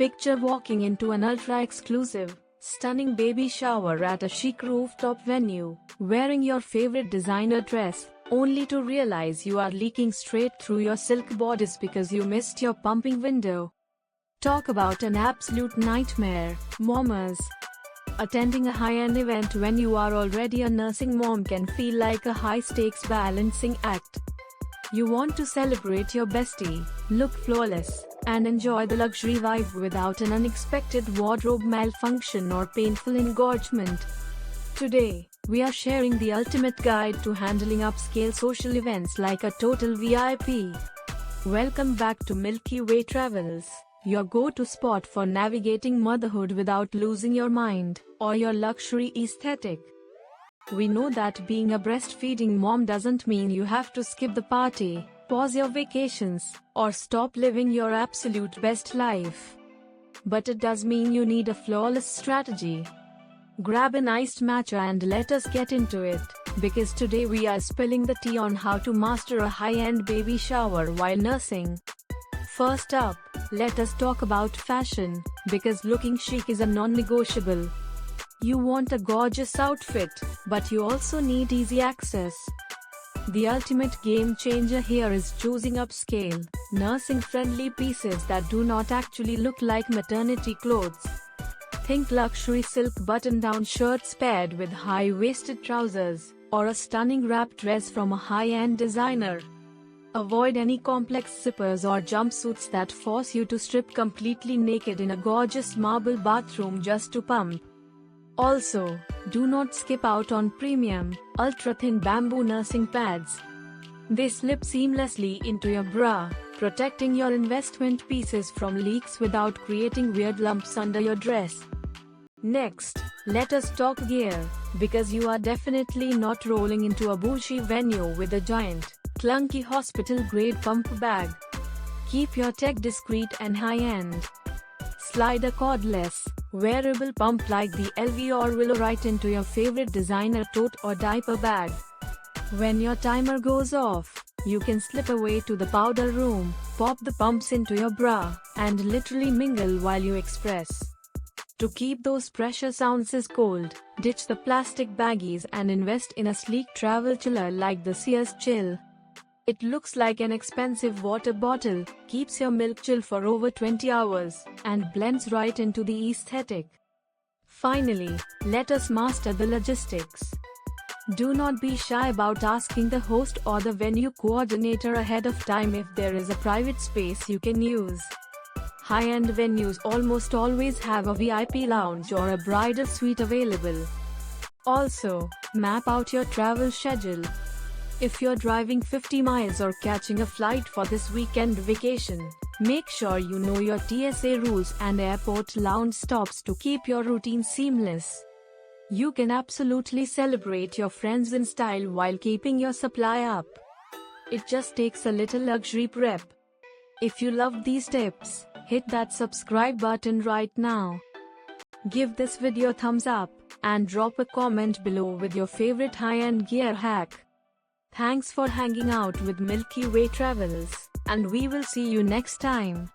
Picture walking into an ultra-exclusive, stunning baby shower at a chic rooftop venue, wearing your favorite designer dress, only to realize you are leaking straight through your silk bodice because you missed your pumping window. Talk about an absolute nightmare, mamas. Attending a high-end event when you are already a nursing mom can feel like a high-stakes balancing act. You want to celebrate your bestie, look flawless, and enjoy the luxury vibe without an unexpected wardrobe malfunction or painful engorgement. Today, we are sharing the ultimate guide to handling upscale social events like a total VIP. Welcome back to Milky Way Travels, your go-to spot for navigating motherhood without losing your mind or your luxury aesthetic. We know that being a breastfeeding mom doesn't mean you have to skip the party, pause your vacations, or stop living your absolute best life. But it does mean you need a flawless strategy. Grab an iced matcha and let us get into it, because today we are spilling the tea on how to master a high-end baby shower while nursing. First up, let us talk about fashion, because looking chic is a non-negotiable. You want a gorgeous outfit, but you also need easy access. The ultimate game changer here is choosing upscale, nursing-friendly pieces that do not actually look like maternity clothes. Think luxury silk button-down shirts paired with high-waisted trousers, or a stunning wrap dress from a high-end designer. Avoid any complex zippers or jumpsuits that force you to strip completely naked in a gorgeous marble bathroom just to pump. Also, do not skip out on premium, ultra-thin bamboo nursing pads. They slip seamlessly into your bra, protecting your investment pieces from leaks without creating weird lumps under your dress. Next, let us talk gear, because you are definitely not rolling into a bougie venue with a giant, clunky hospital-grade pump bag. Keep your tech discreet and high-end. Slide a cordless, wearable pump like the LV or Willow right into your favorite designer tote or diaper bag. When your timer goes off, you can slip away to the powder room, pop the pumps into your bra, and literally mingle while you express. To keep those precious ounces cold, ditch the plastic baggies and invest in a sleek travel chiller like the Sears Chill. It looks like an expensive water bottle, keeps your milk chill for over 20 hours, and blends right into the aesthetic. Finally, let us master the logistics. Do not be shy about asking the host or the venue coordinator ahead of time if there is a private space you can use. High-end venues almost always have a VIP lounge or a bridal suite available. Also, map out your travel schedule. If you're driving 50 miles or catching a flight for this weekend vacation, make sure you know your TSA rules and airport lounge stops to keep your routine seamless. You can absolutely celebrate your friends in style while keeping your supply up. It just takes a little luxury prep. If you loved these tips, hit that subscribe button right now. Give this video a thumbs up, and drop a comment below with your favorite high-end gear hack. Thanks for hanging out with Milky Way Travels, and we will see you next time.